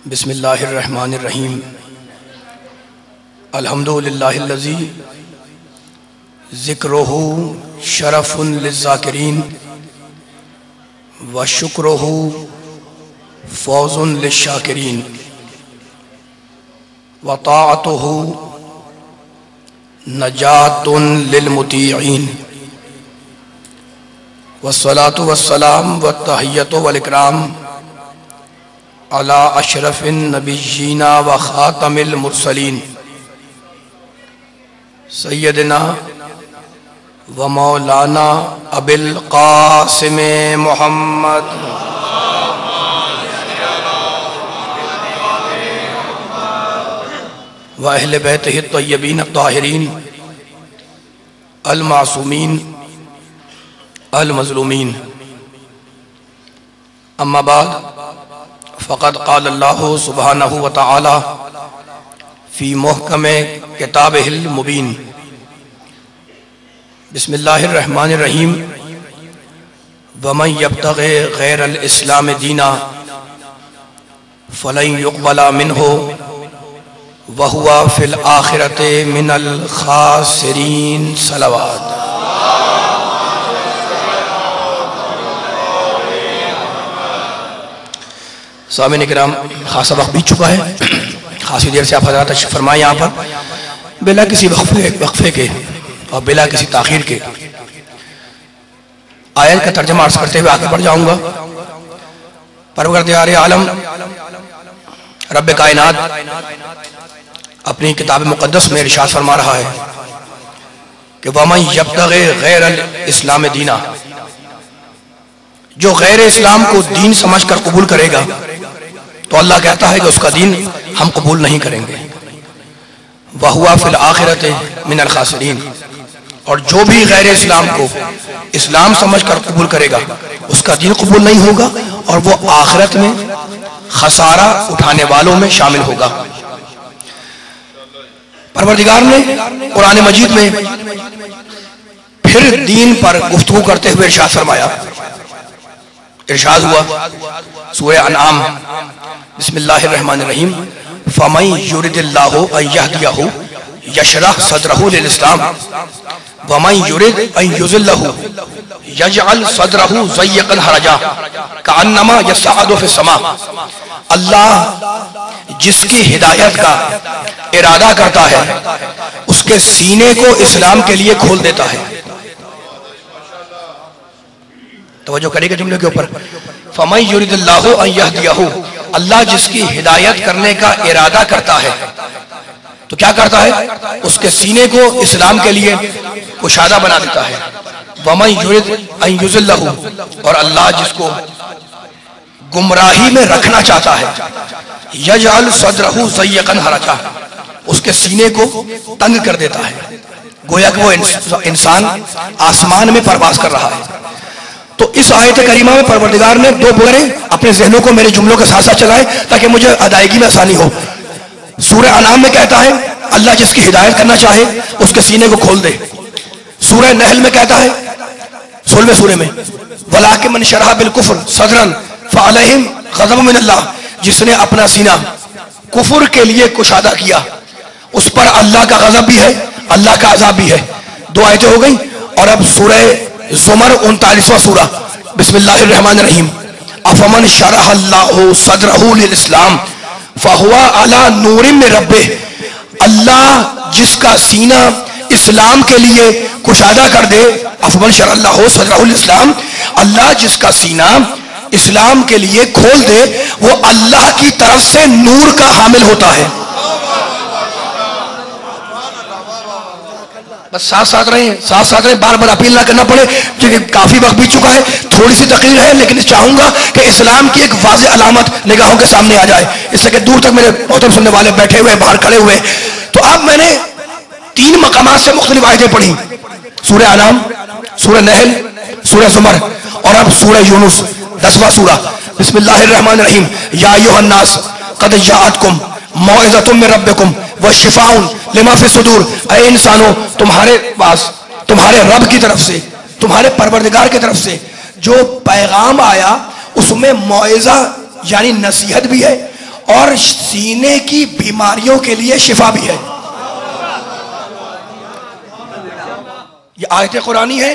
بسم اللہ الرحمن الرحیم الحمدللہ الذی ذکرہ شرف للذاکرین وشکرہ فوز للشاکرین وطاعتہ نجات للمطیعین والصلاة والسلام والتحیۃ والاکرام علی اشرف النبیین و خاتم المرسلین سیدنا و مولانا ابی القاسم محمد و اہل بیتہ الطیبین الطاہرین المعصومین المظلومین اما بعد فقد قال اللہ سبحانہ وتعالی فی محکم کتابہ المبین بسم اللہ الرحمن الرحیم ومن یبتغ غیر الاسلام دینا فلن یقبل منہ وہو فی الآخرۃ من الخاسرین صلوات۔ سامعین کرام، خاصا وقت بیت چکا ہے، خاصی دیر سے آپ حضرات تشریف فرمائیں یہاں پر بلا کسی وقفے کے اور بلا کسی تاخیر کے آیت کا ترجمہ عرض کرتے ہوئے آگے بڑھ جاؤں گا۔ پروردگار عالم رب کائنات اپنی کتاب مقدس میں ارشاد فرما رہا ہے کہ وَمَن يَبْتَغِ غَيْرَ الْإِسْلَامِ دِينًا، جو غیر اسلام کو دین سمجھ کر قبول کرے گا تو اللہ کہتا ہے کہ اس کا دین ہم قبول نہیں کریں گے۔ وَهُوَ فِي الْآخِرَةِ مِنَ الْخَاسِرِينَ، اور جو بھی غیر اسلام کو اسلام سمجھ کر قبول کرے گا اس کا دین قبول نہیں ہوگا اور وہ آخرت میں خسارہ اٹھانے والوں میں شامل ہوگا۔ پروردگار نے قرآن مجید میں پھر دین پر گفتگو کرتے ہوئے ارشاد فرمایا، ارشاد ہوا سورہ انعام بسم اللہ الرحمن الرحیم فَمَن يُرِدِ اللَّهُ أَن يَهْدِيَهُ يَشْرَحْ صَدْرَهُ لِلْإِسْلَامِ وَمَن يُرِدْ أَن يُضِلَّهُ يَجْعَلْ صَدْرَهُ ضَيِّقًا حَرَجًا كَأَنَّمَا يَصْعَدُ فِي السَّمَاءِ۔ اللہ جس کی ہدایت کا ارادہ کرتا ہے اس کے سینے کو اسلام کے لیے کھول دیتا ہے۔ توجہ کرے گا جملے کے اوپر، فَمَن يُرِدِ اللَّهُ أَن يَهْدِيَهُ، اللہ جس کی ہدایت کرنے کا ارادہ کرتا ہے تو کیا کرتا ہے؟ اس کے سینے کو اسلام کے لیے کشادہ بنا دیتا ہے۔ وَمَن يُرِدْ أَن يُضِلَّهُ، اور اللہ جس کو گمراہی میں رکھنا چاہتا ہے يَجْعَلْ صَدْرَهُ ضَيِّقًا حَرَجًا، اس کے سینے کو تنگ کر دیتا ہے، گویا کہ وہ انسان آسمان میں پرواز کر رہا ہے۔ تو اس آیت کریمہ میں پروردگار نے دو بغرے اپنے ذہنوں کو میرے جملوں کے ساتھ ساتھ چلائے تاکہ مجھے ادائیگی میں آسانی ہو۔ سورہ انعام میں کہتا ہے اللہ جس کی ہدایت کرنا چاہے اس کے سینے کو کھول دے۔ سورہ نحل میں کہتا ہے 16ویں سورے میں وَلَٰكِن مَن شَرَحَ بِالْكُفْرِ صَدْرًا فَعَلَيْهِمْ غَضَبٌ مِّنَ اللَّهِ، جس نے اپنا سینہ کفر کے لیے کشادہ کیا اس پر اللہ کا غضب بھی ہے، اللہ کا عذاب بھی ہے۔ دو آیتیں ہو گئیں، اور اب سورہ زمر 39واں سورہ بسم اللہ الرحمن الرحیم افمن شرح اللہ صدرہ للاسلام فہو علی نور من ربہ، اللہ جس کا سینہ اسلام کے لیے کشادہ کر دے، افمن شرح اللہ صدرہ للاسلام، اللہ جس کا سینہ اسلام کے لیے کھول دے وہ اللہ کی طرف سے نور کا حامل ہوتا ہے۔ بس ساتھ ساتھ رہیں، بار بار اپیل نہ کرنا پڑے کیونکہ کافی وقت بیت چکا ہے، تھوڑی سی تقریر ہے لیکن چاہوں گا کہ اسلام کی ایک واضح علامت نگاہوں کے سامنے آ جائے، اس لیے کہ دور تک میرے محترم سننے والے بیٹھے ہوئے باہر کھڑے ہوئے۔ تو اب میں نے 3 مقامات سے مختلف آیتیں پڑھی، سورہ انعام، سورہ نحل، سورہ زمر، اور اب سورہ یونس 10واں سورہ بسم اللہ الرحمن الرحیم یا ایھا الناس قد جاءتکم موعظۃ من ربکم وشفاء لما فی الصدور، اے انسانوں تمہارے پاس تمہارے رب کی طرف سے، تمہارے پروردگار کی طرف سے جو پیغام آیا اس میں موعظہ یعنی نصیحت بھی ہے اور سینے کی بیماریوں کے لیے شفا بھی ہے. یہ آیت قرآنی ہے.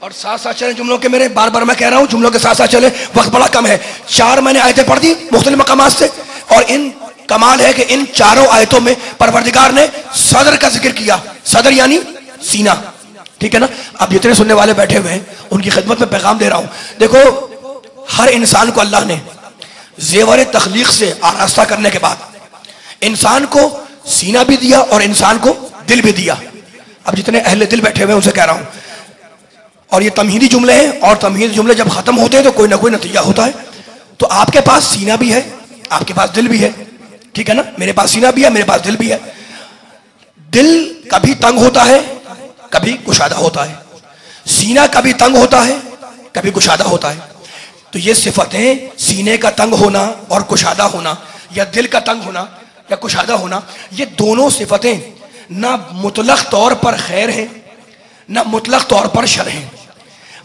اور ساتھ ساتھ چلیں جملوں کے، میرے بار بار میں کہہ رہا ہوں جملوں کے ساتھ ساتھ چلیں، وقت بڑا کم ہے. 4 میں نے آیتیں پڑھ دی مختلف مقامات سے، اور ان کمال ہے کہ ان چاروں آیتوں میں پروردگار نے صدر کا ذکر کیا. صدر یعنی سینہ، ٹھیک ہے نا. اب جتنے سننے والے بیٹھے ہوئے ہیں ان کی خدمت میں پیغام دے رہا ہوں. دیکھو، ہر انسان کو اللہ نے زیور تخلیق سے آراستہ کرنے کے بعد انسان کو سینہ بھی دیا اور انسان کو دل بھی دیا. اب جتنے اہل دل بیٹھے ہوئے ہیں ان سے کہہ رہا ہوں، اور یہ تمہیدی جملے ہیں، اور تمہیدی جملے جب ختم ہوتے ہیں تو کوئی نہ کوئی نتیجہ ہوتا ہے. تو آپ کے پاس سینہ بھی ہے، آپ کے پاس دل بھی ہے، ٹھیک ہے نا. میرے پاس سینہ بھی ہے، میرے پاس دل بھی ہے. دل کبھی تنگ ہوتا ہے، کبھی کشادہ ہوتا ہے. سینہ کبھی تنگ ہوتا ہے، کبھی کشادہ ہوتا ہے. تو یہ صفتیں، سینے کا تنگ ہونا اور کشادہ ہونا، یا دل کا تنگ ہونا یا کشادہ ہونا، یہ دونوں صفتیں نہ مطلق طور پر خیر ہیں نہ مطلق طور پر شر ہیں،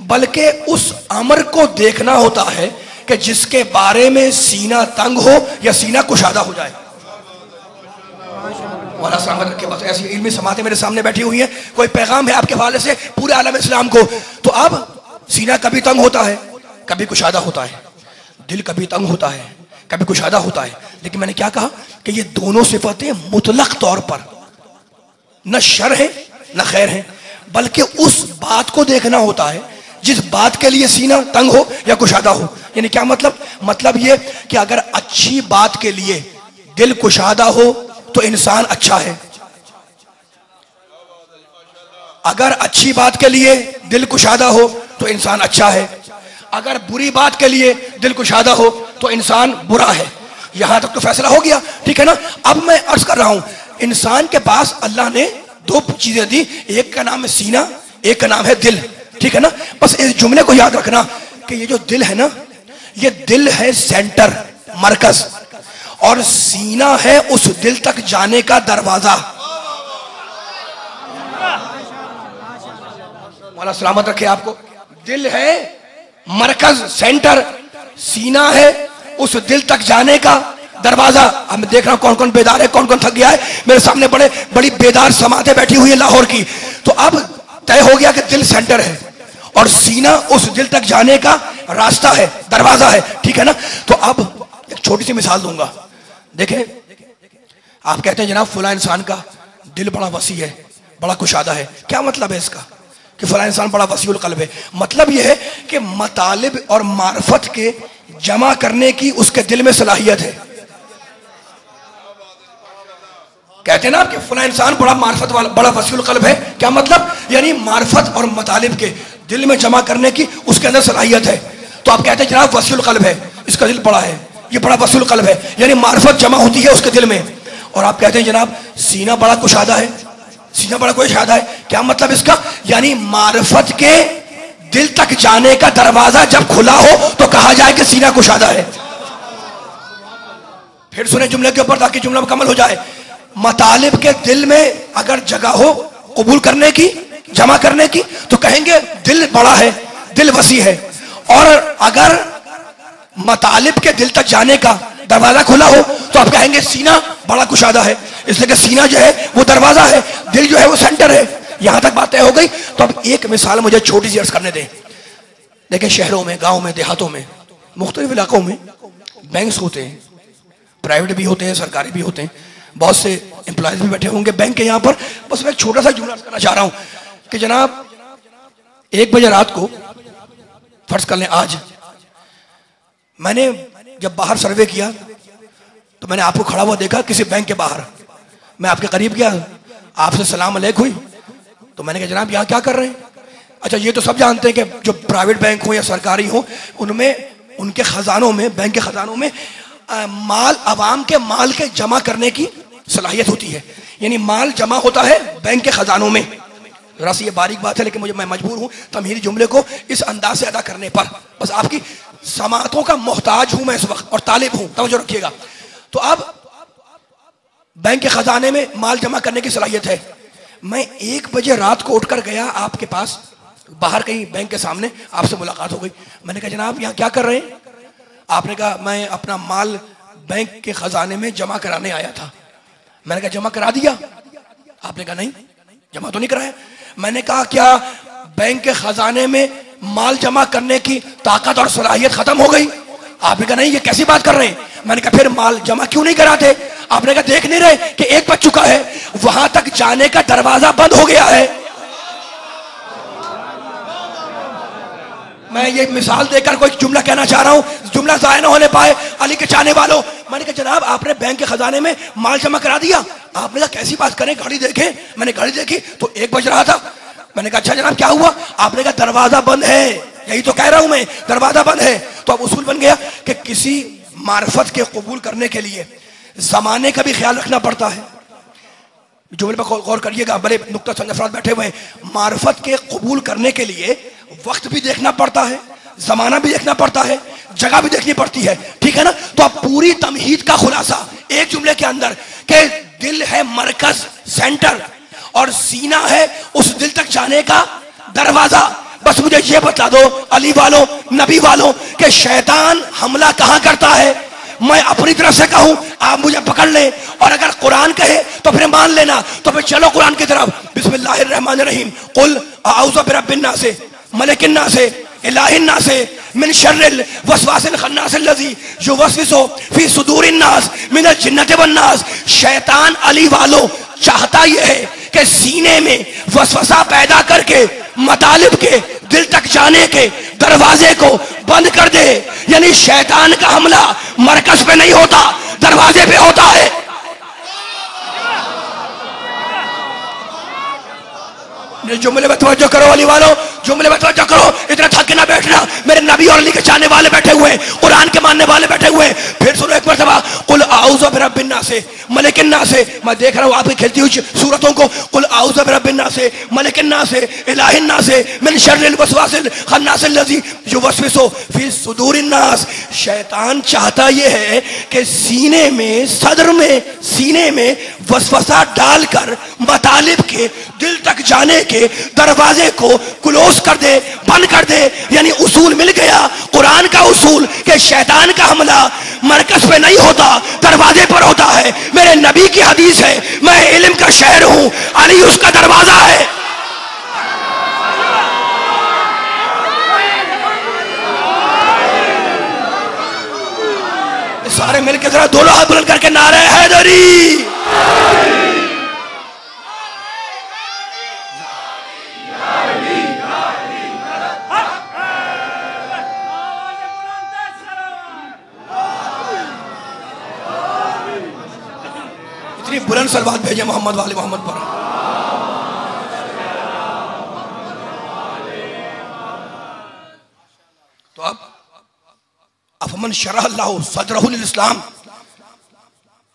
بلکہ اس امر کو دیکھنا ہوتا ہے کہ جس کے بارے میں سینہ تنگ ہو یا سینہ کشادہ ہو جائے. والا سلامت رکھے. بس ایسی علمی سماعتیں میرے سامنے بیٹھی ہوئی ہیں، کوئی پیغام ہے آپ کے حوالے سے پورے عالم اسلام کو. تو اب سینہ کبھی تنگ ہوتا ہے، کبھی کشادہ ہوتا ہے. دل کبھی تنگ ہوتا ہے، کبھی کشادہ ہوتا ہے. لیکن میں نے کیا کہا کہ یہ دونوں صفتیں مطلق طور پر نہ شر ہیں نہ خیر ہیں، بلکہ اس بات کو دیکھنا ہوتا ہے جس بات کے لیے سینہ تنگ ہو یا کشادہ ہو. یعنی کیا مطلب یہ کہ اگر اچھی بات کے لیے دل کشادہ ہو تو انسان اچھا ہے، اگر اچھی بات کے لیے دل کشادہ ہو تو انسان اچھا ہے، اگر بری بات کے لیے دل کشادہ ہو تو انسان برا ہے. یہاں تک تو فیصلہ ہو گیا، ٹھیک ہے نا. اب میں عرض کر رہا ہوں، انسان کے پاس اللہ نے 2 چیزیں دی، ایک کا نام ہے سینہ، ایک کا نام ہے دل، ٹھیک ہے نا. بس اس جملے کو یاد رکھنا کہ یہ جو دل ہے نا، یہ دل ہے سینٹر، مرکز، اور سینہ ہے اس دل تک جانے کا دروازہ. مولا سلامت رکھے آپ کو. دل ہے مرکز، سینٹر، سینہ ہے اس دل تک جانے کا دروازہ. اب میں دیکھ رہا ہوں کون کون بیدار ہے، کون کون تھک گیا ہے. میرے سامنے بڑی بیدار سماعتیں بیٹھی ہوئی ہے لاہور کی. تو اب طے ہو گیا کہ دل سینٹر ہے اور سینہ اس دل تک جانے کا راستہ ہے، دروازہ ہے، ٹھیک ہے نا. تو اب ایک چھوٹی سی مثال دوں گا. دیکھیں، آپ کہتے ہیں جناب فلاں انسان کا دل بڑا وسیع ہے، بڑا کشادہ ہے. کیا مطلب ہے اس کا کہ فلاں انسان بڑا وسیع القلب ہے؟ مطلب یہ ہے کہ مطالب اور معرفت کے جمع کرنے کی اس کے دل میں صلاحیت ہے. کہتے ہیں نا کہ فلاں انسان بڑا معرفت والا، بڑا وسیع القلب ہے. کیا مطلب؟ یعنی معرفت اور مطالب کے دل میں جمع کرنے کی اس کے اندر صلاحیت ہے. تو آپ کہتے ہیں جناب وسیع القلب ہے، اس کا دل بڑا ہے، یہ بڑا وسیع القلب ہے، یعنی معرفت جمع ہوتی ہے اس کے دل میں. اور آپ کہتے ہیں جناب سینہ بڑا کشادہ ہے، سینہ بڑا کشادہ ہے. کیا مطلب اس کا؟ یعنی معرفت کے دل تک جانے کا دروازہ جب کھلا ہو تو کہا جائے کہ سینہ کشادہ ہے. پھر سنیں جملے کے اوپر تاکہ جملہ مکمل ہو جائے. مطالب کے دل میں اگر جگہ ہو قبول کرنے کی، جمع کرنے کی، تو کہیں گے دل بڑا ہے، دل وسیع ہے. اور اگر مطالب کے دل تک جانے کا دروازہ کھلا ہو تو آپ کہیں گے سینہ بڑا کشادہ ہے، اس لیے کہ سینہ جو ہے وہ دروازہ ہے، دل جو ہے وہ سینٹر ہے. یہاں تک بات طے ہو گئی. تو اب ایک مثال مجھے چھوٹی سی عرض کرنے دیں. دیکھیں، شہروں میں، گاؤں میں، دیہاتوں میں، مختلف علاقوں میں بینکس ہوتے ہیں، پرائیویٹ بھی ہوتے ہیں، سرکاری بھی ہوتے ہیں. بہت سے امپلائیز بھی بیٹھے ہوں گے بینک کے یہاں پر. بس میں ایک چھوٹا سا جملہ کرنا چاہ رہا ہوں کہ جناب 1 بجے رات کو، فرض کر لیں آج، میں نے جب باہر سروے کیا تو میں نے آپ کو کھڑا ہوا دیکھا کسی بینک کے باہر. میں آپ کے قریب گیا، آپ سے سلام علیک ہوئی. تو میں نے کہا جناب یہاں کیا کر رہے ہیں؟ اچھا، یہ تو سب جانتے ہیں کہ جو پرائیویٹ بینک ہوں یا سرکاری ہوں، ان میں، ان کے خزانوں میں، بینک کے خزانوں میں مال، عوام کے مال کے جمع کرنے کی صلاحیت ہوتی ہے. یعنی مال جمع ہوتا ہے بینک کے خزانوں میں. ذرا سی یہ باریک بات ہے لیکن میں مجبور ہوں تمہیدی جملے کو اس انداز سے ادا کرنے پر. بس آپ کی سماعتوں کا محتاج ہوں میں اس وقت اور طالب ہوں، توجہ رکھیے گا. تو اب بینک کے خزانے میں مال جمع کرنے کی صلاحیت ہے. میں 1 بجے رات کو اٹھ کر گیا آپ کے پاس، باہر کہیں بینک کے سامنے آپ سے ملاقات ہو گئی. میں نے کہا جناب یہاں کیا کر رہے ہیں؟ آپ نے کہا میں اپنا مال بینک کے خزانے میں جمع کرانے آیا تھا. میں نے کہا جمع کرا دیا؟ آپ نے کہا نہیں جمع تو نہیں کرایا. میں نے کہا کیا بینک کے خزانے میں مال جمع کرنے کی طاقت اور صلاحیت ختم ہو گئی؟ آپ نے کہا نہیں یہ کیسی بات کر رہے ہیں. میں نے کہا پھر مال جمع کیوں نہیں کراتے؟ آپ نے کہا دیکھ نہیں رہے کہ ایک بج چکا ہے، وہاں تک جانے کا دروازہ بند ہو گیا ہے. میں یہ مثال دے کر کوئی جملہ کہنا چاہ رہا ہوں، جملہ ضائع نہ ہونے پائے. علی کے چاہنے والوں، میں نے کہا جناب آپ نے بینک کے خزانے میں مال جمع کرا دیا؟ آپ نے کہا کیسی بات کریں، گاڑی دیکھیں. میں نے گاڑی دیکھی تو 1 بج رہا تھا. میں نے کہا اچھا جناب کیا ہوا؟ آپ نے کہا دروازہ بند ہے. یہی تو کہہ رہا ہوں میں، دروازہ بند ہے. تو اب اصول بن گیا کہ کسی معرفت کے قبول کرنے کے لیے زمانے کا بھی خیال رکھنا پڑتا ہے. جملے پر غور کریے گا، بڑے نقطہ سمجھ افراد بیٹھے ہوئے ہیں. معرفت کے قبول کرنے کے لیے وقت بھی دیکھنا پڑتا ہے، زمانہ بھی دیکھنا پڑتا ہے، جگہ بھی دیکھنی پڑتی ہے، ٹھیک ہے نا. تو اب پوری تمہید کا خلاصہ ایک جملے کے اندر کہ دل ہے مرکز، سینٹر، اور سینہ ہے اس دل تک جانے کا دروازہ. بس مجھے یہ بتا دو علی والوں، نبی والوں، کہ شیطان حملہ کہاں کرتا ہے. میں اپنی طرف سے کہوں آپ مجھے پکڑ لیں، اور اگر قرآن کہے تو پھر مان لینا. تو پھر چلو قرآن کی طرف. بسم اللہ الرحمن الرحیم. قل اعوذ برب الناس ملک الناس الہ الناس من شر الوسواس الخناس الذی یوسوس فی صدور الناس من الجنۃ والناس. شیطان علی والوں چاہتا یہ ہے کہ سینے میں وسوسہ پیدا کر کے مطالب کے دل تک جانے کے دروازے کو بند کر دے. یعنی شیطان کا حملہ مرکز پہ نہیں ہوتا، دروازے پہ ہوتا ہے. جملے میں توجہ کرو علی والوں، جملے میں توجہ کرو. اتنا تھک کے نہ بیٹھنا. میرے نبی اور علی کے چاہنے والے بیٹھے ہوئے ہیں، قرآن کے ماننے والے بیٹھے ہوئے ہیں. پھر سنو ایک مرتبہ قل اعوذ برب الناس ملک الناس. میں دیکھ رہا ہوں آپ کی کھلتی ہوئی صورتوں کو. قل اعوذ برب الناس ملک الناس الہ الناس من شر الوسواس الخناس الذی یوسوس فی صدور الناس. شیطان چاہتا یہ ہے کہ سینے میں، صدر میں، سینے میں وسوسہ ڈال کر مطالب کے دل تک جانے کے دروازے کو کلوز کر دے، بند کر دے. یعنی اصول مل گیا قرآن کا اصول کہ شیطان کا حملہ مرکز پہ نہیں ہوتا، دروازے پر ہوتا ہے. میرے نبی کی حدیث ہے میں علم کا شہر ہوں، علی اس کا دروازہ ہے. سارے مل کے ذرا دونوں ہاتھ بلند کر کے نعرہ حیدری. بلند صلوات بھیجے محمد والے محمد پر. تو اب افمن شرح اللہ صدرہ للاسلام،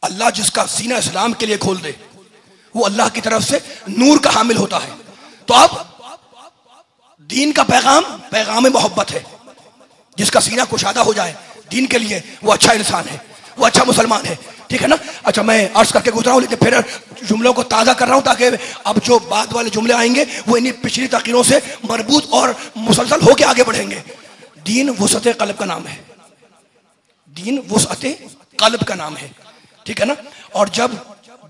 اللہ جس کا سینہ اسلام کے لیے کھول دے وہ اللہ کی طرف سے نور کا حامل ہوتا ہے. تو اب دین کا پیغام پیغام محبت ہے. جس کا سینہ کشادہ ہو جائے دین کے لیے وہ اچھا انسان ہے، وہ اچھا مسلمان ہے، ٹھیک ہے نا. اچھا میں عرض کر کے گزرا ہوں، لیکن پھر جملوں کو تازہ کر رہا ہوں تاکہ اب جو بعد والے جملے آئیں گے وہ انہی پچھلی تقریروں سے مربوط اور مسلسل ہو کے آگے بڑھیں گے. دین وسعت قلب کا نام ہے. دین وسعت قلب کا نام ہے، ٹھیک ہے نا. اور جب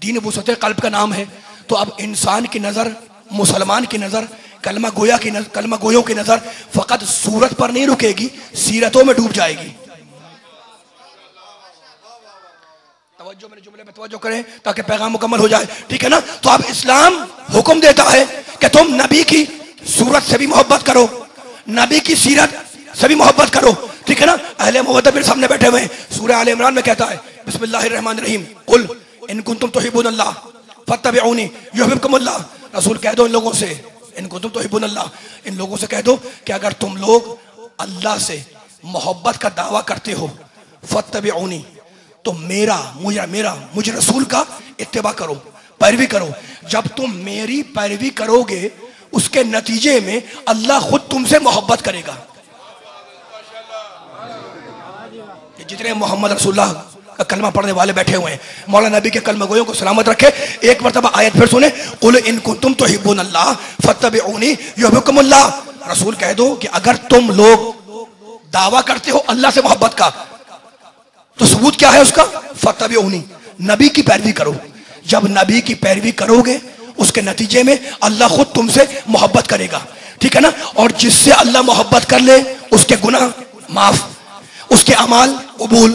دین وسعت قلب کا نام ہے تو اب انسان کی نظر، مسلمان کی نظر، کلمہ گویوں کی نظر فقط صورت پر نہیں رکے گی، سیرتوں میں ڈوب جائے گی. توجہ میرے جملے میں توجہ کریں تاکہ پیغام مکمل ہو جائے، ٹھیک ہے نا. تو اب اسلام حکم دیتا ہے کہ تم نبی کی صورت سے بھی محبت کرو، نبی کی سیرت سے بھی محبت کرو، ٹھیک ہے نا. اہل محبت میرے سامنے بیٹھے ہوئے ہیں. سورہ آل عمران میں کہتا ہے بسم اللہ الرحمن الرحیم قل ان کنتم تحبون اللہ فاتبعونی یحببکم اللہ. رسول کہہ دو ان لوگوں سے، ان کنتم تحبون اللہ، ان لوگوں سے کہہ دو کہ اگر تم لوگ اللہ سے محبت کا دعویٰ کرتے ہو فاتبعونی تو مجھے رسول کا اتباع کرو، پیروی کرو. جب تم میری پیروی کرو گے اس کے نتیجے میں اللہ خود تم سے محبت کرے گا. جتنے محمد رسول اللہ کا کلمہ پڑھنے والے بیٹھے ہوئے ہیں، مولانا نبی کے کلمہ گویوں کو سلامت رکھے. ایک مرتبہ آیت پھر سنیں، قل ان کنتم تحبون اللہ فاتبعونی یحببکم اللہ. رسول کہہ دو کہ اگر تم لوگ دعویٰ کرتے ہو اللہ سے محبت کا تو ثبوت کیا ہے اس کا؟ فَاتَّبِعُونِی، نبی کی پیروی کرو. جب نبی کی پیروی کرو گے اس کے نتیجے میں اللہ خود تم سے محبت کرے گا. ٹھیک ہے نا؟ اور جس سے اللہ محبت کر لے اس کے گناہ معاف، اس کے اعمال قبول،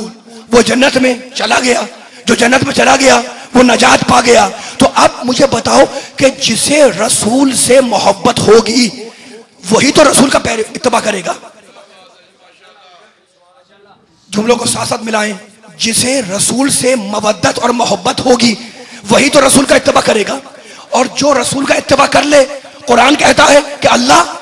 وہ جنت میں چلا گیا. جو جنت میں چلا گیا وہ نجات پا گیا. تو اب مجھے بتاؤ کہ جسے رسول سے محبت ہوگی وہی تو رسول کا اتباع کرے گا. جملوں کو ساتھ ساتھ ملائیں. جسے رسول سے مودت اور محبت ہوگی وہی تو رسول کا اتباع کرے گا. اور جو رسول کا اتباع کر لے، قرآن کہتا ہے کہ اللہ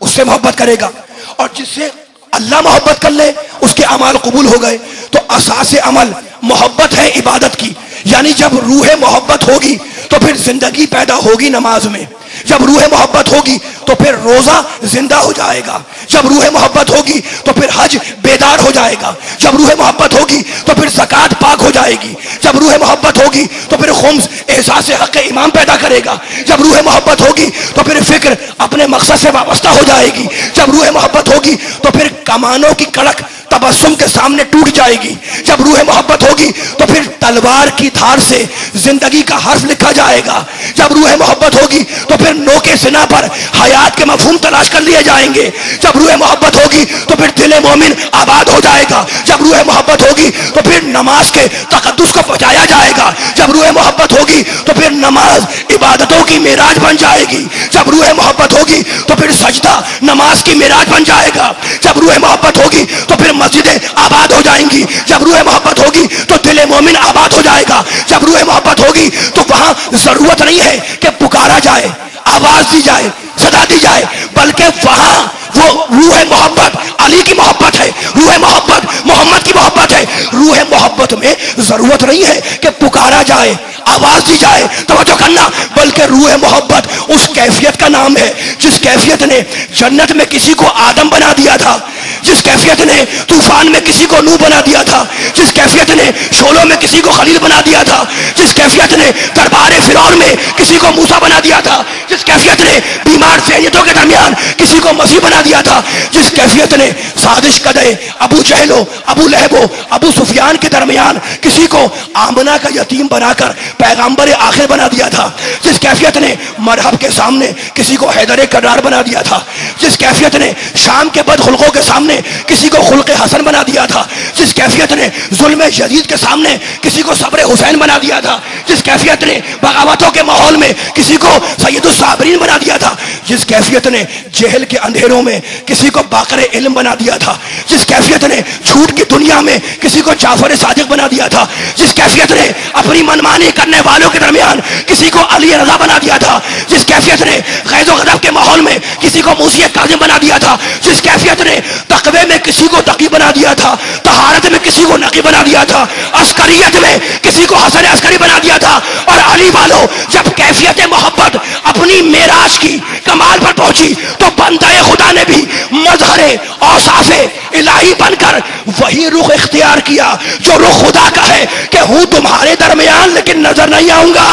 اس سے محبت کرے گا. اور جس سے اللہ محبت کر لے اس کے اعمال قبول ہو گئے. تو اساس عمل محبت ہے عبادت کی. یعنی جب روح محبت ہوگی تو پھر زندگی پیدا ہوگی نماز میں. جب روح محبت ہوگی تو پھر روزہ زندہ ہو جائے گا. جب روح محبت ہوگی تو پھر حج بیدار ہو جائے گا. جب روح محبت ہوگی تو پھر زکوٰۃ پاک ہو جائے گی. جب روح محبت ہوگی تو پھر خمس احساس حق امام پیدا کرے گا. جب روح محبت ہوگی تو پھر فکر اپنے مقصد سے وابستہ ہو جائے گی. جب روح محبت ہوگی تو پھر کمانوں کی کڑک تبسم کے سامنے ٹوٹ جائے گی. جب روح محبت ہوگی تو پھر تلوار کی دھار سے زندگی کا حرف لکھا جائے گا. جب روح محبت ہوگی تو پھر نوکے سنا پر حیات کے مفہوم تلاش کر لیے جائیں گے. جب روح محبت ہوگی تو پھر دل مومن آباد ہو جائے گا. جب روح محبت ہوگی تو پھر نماز کے تقدس کو پہنچایا جائے گا. جب روح محبت ہوگی تو پھر نماز عبادتوں کی معراج بن جائے گی. جب روح محبت ہوگی تو پھر سجدہ نماز کی معراج بن جائے گا. جب روح محبت ہوگی تو پھر مسجدیں آباد ہو جائیں گی. جب روح محبت ہوگی تو دل مومن آباد ہو جائے گا. جب روح محبت ہوگی تو وہاں ضرورت نہیں ہے کہ پکارا جائے، آواز دی جائے، صدا دی جائے، بلکہ وہاں وہ روح محبت علی کی محبت ہے، روح محبت محمد کی محبت ہے. روح محبت میں ضرورت نہیں ہے کہ پکارا جائے، آواز دی جائے، توجہ کرنا، بلکہ روح محبت اس کیفیت کا نام ہے جس کیفیت نے جنت میں کسی کو آدم بنا دیا تھا، جس کیفیت نے طوفان میں کسی کو نوح بنا دیا تھا، جس کیفیت نے شعلوں میں کسی کو خلیل بنا دیا تھا، جس کیفیت نے دربار فرعون میں کسی کو موسیٰ بنا دیا تھا، جس کیفیت نے بیمار ذہنیتوں کے درمیان کسی کو مسیح بنا دیا تھا، جس کیفیت نے سازش کدے ابو جہل و ابو لہب و ابو سفیان کے درمیان کسی کو آمنہ کا یتیم بنا کر پیغمبر آخر بنا دیا تھا، جس کیفیت نے مرحب کے سامنے کسی کو حیدر کرار بنا دیا تھا، جس کیفیت نے شام کے بد خلقوں کے سامنے کسی کو خلق حسن بنا دیا تھا، جس کیفیت نے ظلم یزید کے سامنے کسی کو صبر حسین بنا دیا تھا، جس کیفیت نے بغاوتوں کے ماحول میں کسی کو سید الصابرین بنا دیا تھا، جس کیفیت نے جہل کے اندھیروں میں کسی کو باقر علم بنا دیا تھا، جس کیفیت نے جھوٹ کی دنیا میں کسی کو جعفر صادق بنا دیا تھا، جس کیفیت نے اپنی منمانی کرنے والوں کے درمیان کسی کو علی رضا بنا دیا تھا، جس کیفیت نے غیظ و غضب کے ماحول میں کسی کو موسی کاظم بنا دیا تھا، جس کیفیت نے تقوی میں کسی کو تقی بنا دیا تھا، طہارت میں کسی کو نقی بنا دیا تھا، عسکریت میں کسی کو حسن عسکری بنا دیا تھا. اور علی والو جب کیفیت محبت اپنی معراج کی کمال پر پہنچی تو بندہ خدا نے بھی مظہر اوصاف الہی بن کر وہی رخ اختیار کیا جو رخ خدا کا ہے کہ ہوں تمہارے درمیان لیکن نظر نہیں آؤں گا.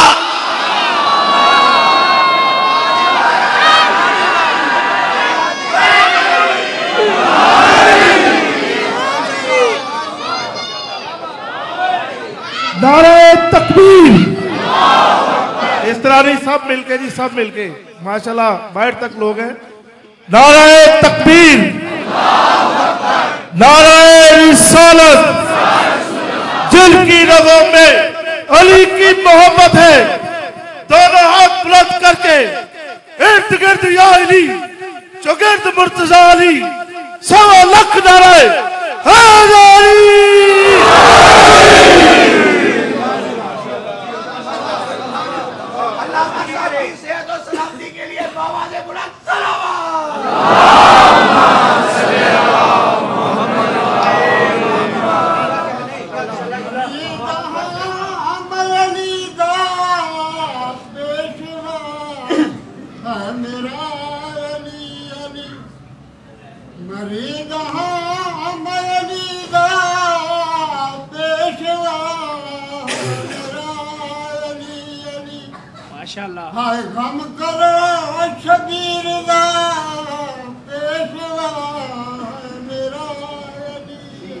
نعرہ تکبیر. اس طرح نہیں، سب مل کے جی، سب مل کے ماشاءاللہ باہر تک لوگ ہیں. نعرہ تکبیر، نعرہ رسالت. جن کی رگوں میں علی کی محبت ہے دونوں ہاتھ بلند کر کے ارد گرد یا علی چگرد مرتضی علی 1.25 لاکھ نعرہ حیدری. ہائے غم کرو شبیر دا پیشوا میرا علی.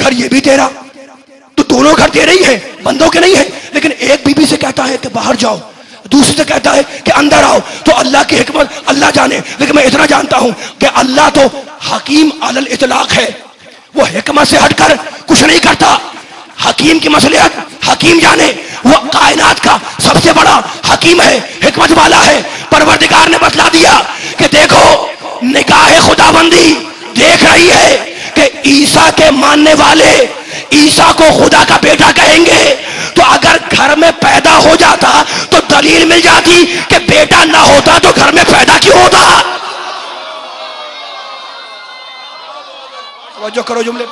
گھر یہ بھی تیرا، تو دونوں گھر تیرے ہی ہیں، بندوں کے نہیں ہیں. لیکن ایک بیوی سے کہتا ہے کہ باہر جاؤ، دوسری سے کہتا ہے کہ اندر آؤ. تو اللہ کی حکمت اللہ جانے، لیکن میں اتنا جانتا ہوں کہ اللہ تو حکیم علی الاطلاق ہے، وہ حکمت سے ہٹ کر کچھ نہیں کرتا. حکیم کی مصلحت حکیم جانے، وہ کائنات کا سب سے بڑا حکیم ہے، حکمت والا ہے. پروردگار نے بتلا دیا کہ دیکھو نگاہ خداوندی دیکھ رہی ہے کہ عیسیٰ کے ماننے والے عیسیٰ کو خدا کا بیٹا کہیں گے، تو اگر گھر میں پیدا ہو جاتا تو دلیل مل جاتی کہ بیٹا نہ ہوتا تو گھر میں پیدا کیوں ہوتا. توجہ کرو جملے.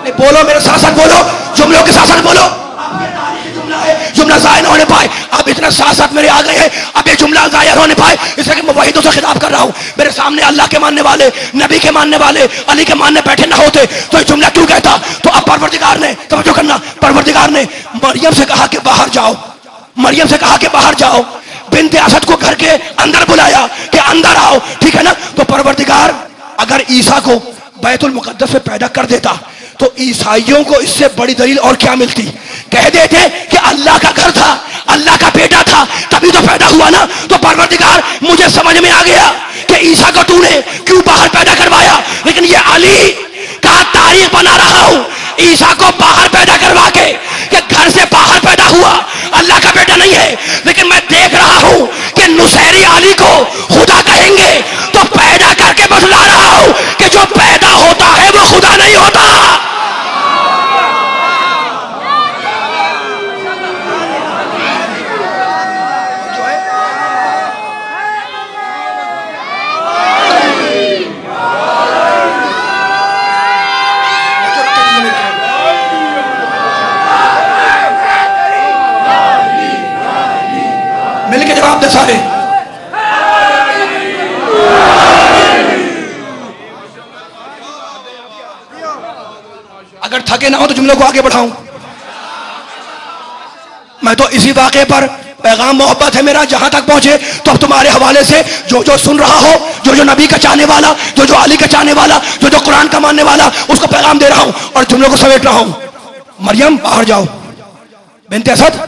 نہیں بولو میرے ساتھ ساتھ بولو، جملوں کے ساتھ ساتھ بولو. جملہ ضائع نہ ہونے پائے. اب اتنا ساتھ ساتھ میرے آ گئے ہیں، اب یہ جملہ ضائع ہونے پائے، اس لیے کہ میں وحیدوں سے خطاب کر رہا ہوں. میرے سامنے اللہ کے ماننے والے، نبی کے ماننے والے، علی کے ماننے بیٹھے نہ ہوتے تو یہ جملہ کیوں کہتا. تو اب پروردگار نے، توجہ کرنا، پروردگار نے مریم سے کہا کہ باہر جاؤ، مریم سے کہا کہ باہر جاؤ. بنت اسد کو گھر کے اندر بلایا کہ اندر آؤ، ٹھیک ہے نا. تو پروردگار اگر عیسیٰ کو بیت المقدس میں پیدا کر دیتا تو عیسائیوں کو اس سے بڑی دلیل اور کیا ملتی. کہہ دیتے کہ اللہ کا گھر تھا، اللہ کا بیٹا تھا، تبھی تو پیدا ہوا نا. تو پروردگار مجھے سمجھ میں آ گیا کہ عیسیٰ کو تو نے کیوں باہر پیدا کروایا. لیکن یہ علی کا تاریخ بنا رہا ہوں، عیسیٰ کو باہر پیدا کروا کے کہ گھر سے باہر پیدا ہوا، اللہ کا بیٹا نہیں ہے. لیکن میں دیکھ رہا ہوں کہ نصیری علی کو خدا کہیں گے، تو پیدا کر کے بتلا رہا ہوں کہ جو پیدا ہوتا ہے وہ خدا نہیں ہوتا. مل کے جواب دے سارے. اگر تھکے نہ ہو تو جملوں کو آگے بڑھاؤں. میں تو اسی واقعے پر پیغام محبت ہے میرا جہاں تک پہنچے تو اب تمہارے حوالے سے جو جو سن رہا ہو، جو جو نبی کا چاہنے والا، جو جو علی کا چاہنے والا، جو جو قرآن کا ماننے والا، اس کو پیغام دے رہا ہوں اور جملوں کو سمیٹ رہا ہوں. مریم باہر جاؤ، بنت اسد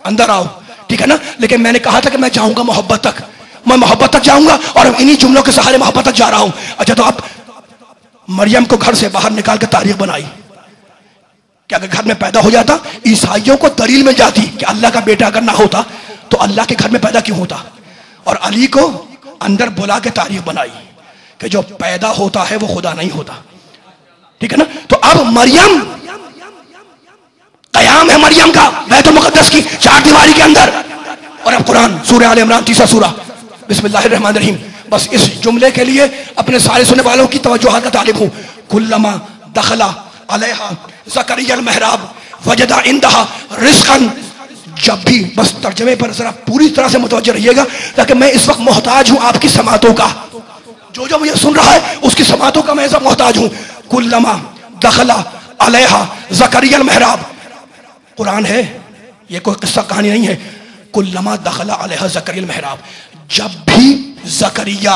اندر آؤ، ٹھیک ہے نا. لیکن میں نے کہا تھا کہ میں جاؤں گا محبت تک، میں محبت تک جاؤں گا اور انہی جملوں کے سہارے محبت تک جا رہا ہوں. اچھا تو اب مریم کو گھر سے باہر نکال کے تاریخ بنائی کہ اگر گھر میں پیدا ہو جاتا عیسائیوں کو دلیل مل جاتی کہ اللہ کا بیٹا اگر نہ ہوتا تو اللہ کے گھر میں پیدا کیوں ہوتا. اور علی کو اندر بلا کے تاریخ بنائی کہ جو پیدا ہوتا ہے وہ خدا نہیں ہوتا، ٹھیک ہے نا. تو اب مریم قیام ہے مریم کا بیت المقدس کی چار دیواری کے اندر. اور اب قرآن سورہ آل عمران 30 سورہ، بسم اللہ الرحمن الرحیم. بس اس جملے کے لیے اپنے سارے سننے والوں کی توجہات کا طالب ہوں. کلما دخل علیہا زکریا المحراب وجد عندہا رزقا. جب بھی، بس ترجمے پر ذرا پوری طرح سے متوجہ رہیے گا تاکہ میں اس وقت محتاج ہوں آپ کی سماعتوں کا. جو جو مجھے سن رہا ہے اس کی سماعتوں کا میں سب محتاج ہوں. کلما دخل علیہا زکریا المحراب، قرآن ہے، یہ کوئی قصہ کہانی نہیں ہے. کلما دخل علیہا زکریا المحراب، جب بھی زکریا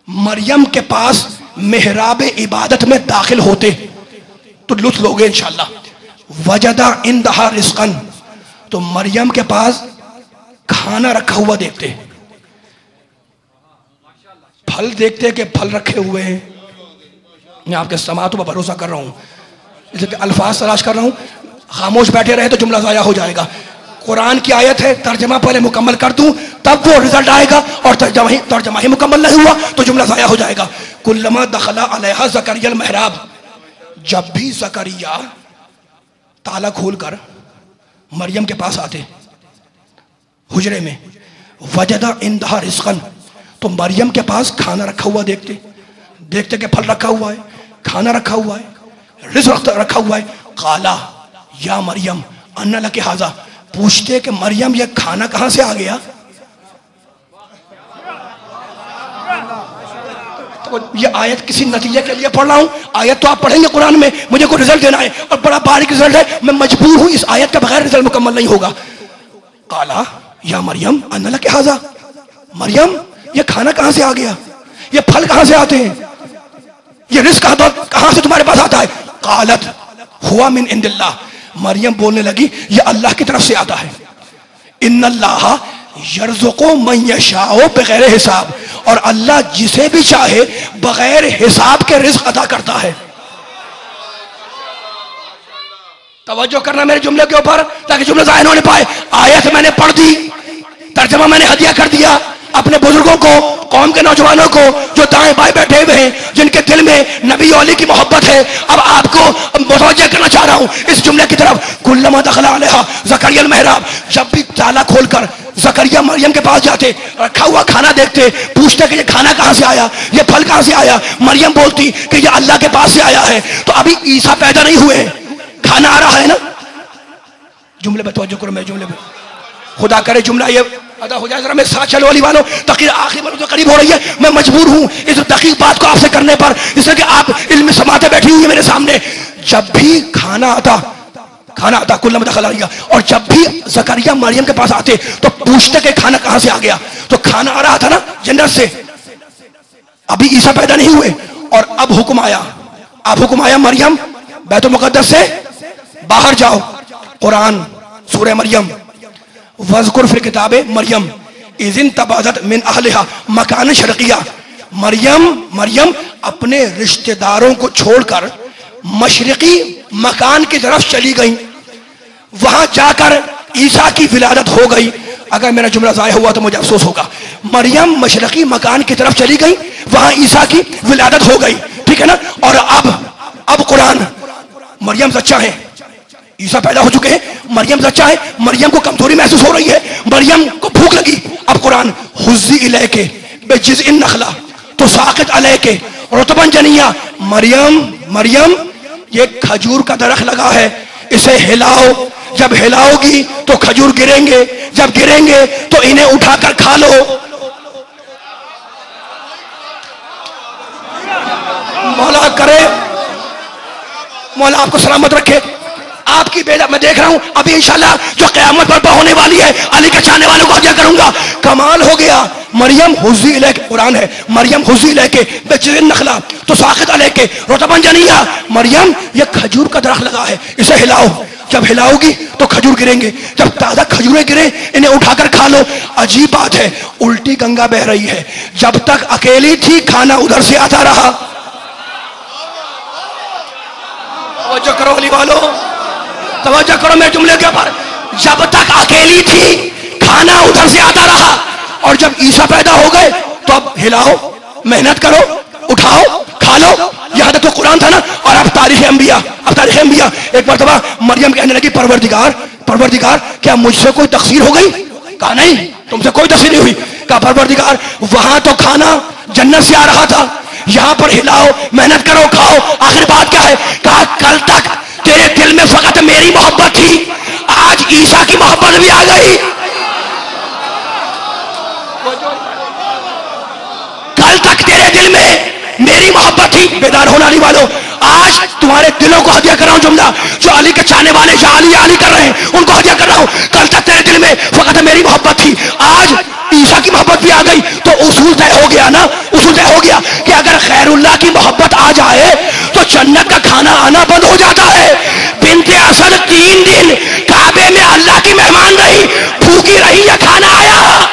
مریم کے پاس محراب عبادت میں داخل ہوتے تو لطف لوگے انشاءاللہ. وجدہ عندہا رزقا، تو مریم کے پاس کھانا رکھا ہوا دیکھتے، پھل دیکھتے کہ پھل رکھے ہوئے ہیں. میں آپ کے سماعتوں پر بھروسہ کر رہا ہوں، اس لیے الفاظ تلاش کر رہا ہوں. خاموش بیٹھے رہے تو جملہ ضائع ہو جائے گا. قرآن کی آیت ہے، ترجمہ پہلے مکمل کر دوں تب وہ رزلٹ آئے گا، اور ترجمہ ہی مکمل نہیں ہوا تو جملہ ضائع ہو جائے گا. کلما دخل علیہا زکریا المحراب، جب بھی زکریا تالا کھول کر مریم کے پاس آتے حجرے میں، وجدہ عندہا رزقا، تو مریم کے پاس کھانا رکھا ہوا دیکھتے، دیکھتے کہ پھل رکھا ہوا ہے، کھانا رکھا ہوا ہے، رزق رکھا ہوا ہے. قالا یا مریم ان لک ھذا، پوچھتے کہ مریم یہ کھانا کہاں سے آ گیا. تو یہ آیت کسی نتیجے کے لیے پڑھ رہا ہوں، آیت تو آپ پڑھیں گے قرآن میں، مجھے کوئی رزلٹ دینا ہے اور بڑا باریک رزلٹ ہے، میں مجبور ہوں، اس آیت کا بغیر رزلٹ مکمل نہیں ہوگا. قالا یا مریم انا لک ھذا، مریم یہ کھانا کہاں سے آ گیا، یہ پھل کہاں سے آتے ہیں، یہ رزق کہاں سے تمہارے پاس آتا ہے؟ قالت ہوا من عند اللہ، مریم بولنے لگی یہ اللہ کی طرف سے آتا ہے. ان اللہ یرزق من یشاء بغیر حساب، اور اللہ جسے بھی چاہے بغیر حساب کے رزق عطا کرتا ہے. توجہ کرنا میرے جملے کے اوپر تاکہ جملے ضائع نہ ہونے پائے. آیت میں نے پڑھ دی، ترجمہ میں نے ہدیہ کر دیا اپنے بزرگوں کو، قوم کے نوجوانوں کو جو دائیں بائیں بیٹھے ہوئے ہیں، جن کے دل میں نبی علی کی محبت ہے. اب آپ کو متوجہ کرنا چاہ رہا ہوں اس جملے کی طرف. کلما دخل علیہا زکریا المحراب، جب بھی تالا کھول کر زکریا مریم کے پاس جاتے، رکھا ہوا کھانا دیکھتے، پوچھتے کہ یہ کھانا کہاں سے آیا، یہ پھل کہاں سے آیا. مریم بولتی کہ یہ اللہ کے پاس سے آیا ہے. تو ابھی عیسیٰ پیدا نہیں ہوئے، کھانا آ رہا ہے نا. جملے پہ توجہ کرو، میں جملے پہ خدا کرے جملہ یہ ادا ہو جائے. ذرا میں ساتھ چلو علی والوں، تقریر آخری مرتبہ قریب ہو رہی ہے، میں مجبور ہوں اس دقیق بات کو آپ سے کرنے پر، اس لیے کہ آپ علم سماعتیں بیٹھی ہوئی ہیں میرے سامنے. جب بھی کھانا آتا کلما دخل علیہا، اور جب بھی زکریا مریم کے پاس آتے تو پوچھتے کہ کھانا کہاں سے آ گیا. تو کھانا آ رہا تھا نا جنت سے، ابھی عیسیٰ پیدا نہیں ہوئے. اور اب حکم آیا مریم بیت المقدس سے باہر جاؤ. قرآن سورہ مریم، وذکر فی الکتاب مریم اذ انتبذت من اہلہا مکان شرقیہ. مریم اپنے رشتہ داروں کو چھوڑ کر مشرقی مکان کی طرف چلی گئی، وہاں جا کر عیسیٰ کی ولادت ہو گئی. اگر میرا جملہ ضائع ہوا تو مجھے افسوس ہوگا. مریم مشرقی مکان کی طرف چلی گئی، وہاں عیسیٰ کی ولادت ہو گئی، ٹھیک ہے نا. اور اب قرآن، مریم زچہ ہے، عیسیٰ پیدا ہو چکے ہیں، مریم زچہ ہے، مریم کو کمزوری محسوس ہو رہی ہے، مریم کو بھوک لگی. اب قرآن حزی الیک بجذع النخلہ تساقط علیک رطبا جنیا. مریم یہ کھجور کا درخت لگا ہے، اسے ہلاؤ، جب ہلاؤ گی تو کھجور گریں گے، جب گریں گے تو انہیں اٹھا کر کھا لو. مولا کرے، مولا آپ کو سلامت رکھے. آپ کی بیٹا میں دیکھ رہا ہوں ابھی انشاءاللہ جو قیامت برپا ہونے والی ہے، علی کے چاہنے والوں کو ہدیہ کروں گا. کمال ہو گیا. مریم حزی الیک، قرآن ہے، مریم حزی الیک بجذع النخلہ تساقط علیک رطبا جنیا. مریم یہ کھجور کا درخت لگا ہے، اسے ہلاؤ، جب ہلاؤ گی تو کھجور گریں گے، جب تازہ کھجوریں گریں انہیں اٹھا کر کھا لو. عجیب بات ہے، الٹی گنگا بہ رہی ہے. جب تک اکیلی تھی کھانا ادھر سے آتا رہا. توجہ کرو علی والو، توجہ کرو میرے جملے کے اوپر. جب تک اکیلی تھی کھانا ادھر سے آتا رہا، اور جب عیسیٰ پیدا ہو گئے تو اب ہلاؤ، محنت کرو، اٹھاؤ، کھا لو. یہاں تک تو قرآن تھا نا. اور اب تاریخ انبیاء، ایک مرتبہ مریم کہنے لگی پروردگار کیا مجھ سے کوئی تقصیر ہو گئی؟ کہا نہیں، تم سے کوئی تقصیر نہیں ہوئی. کہا پروردگار وہاں تو کھانا جنت سے آ رہا تھا، یہاں پر ہلاؤ، محنت کرو، کھاؤ. آخر بات کیا ہے؟ کہا کل تک تیرے دل میں فقط میری محبت تھی، آج عیسیٰ کی محبت بھی آ گئی. کل تک تیرے دل میں میری محبت تھی. بیدار ہونا علی والوں، آج تمہارے دلوں کو ہدیہ کر رہا ہوں. جملہ جو علی کے چاہنے والے یا علی کر رہے ہیں ان کو ہدیہ کر رہا ہوں. کل تک تیرے دل میں فقط میری محبت تھی، آج عیسیٰ کی محبت بھی آ گئی. تو اصول طے ہو گیا نا، اصول طے ہو گیا کہ اگر خیر اللہ کی محبت آ جائے تو جنت کا کھانا آنا بند ہو جاتا ہے. بنت اسد 3 دن کعبے میں اللہ کی مہمان رہی، بھوکی رہی یا کھانا آیا؟